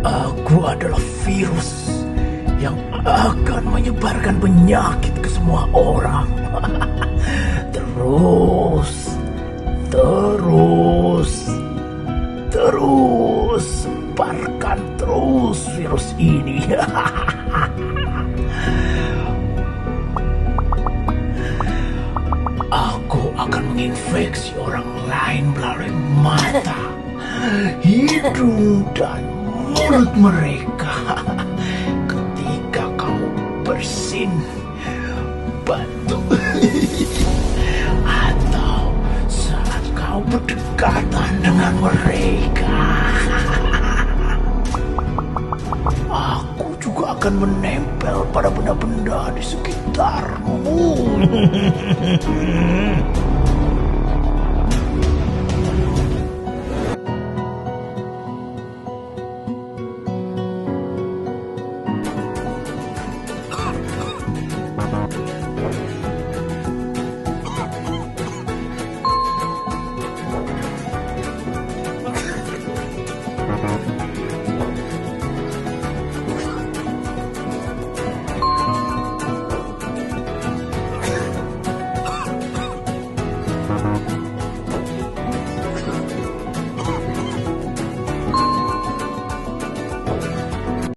Aku adalah virus yang akan menyebarkan penyakit ke semua orang. Terus, terus, terus, sebarkan terus virus ini. Aku akan menginfeksi orang lain melalui mata, hidung, dan mulut mereka. Ketika kamu bersin batu atau saat kau berdekatan dengan mereka, aku juga akan menempel pada benda-benda di sekitarmu.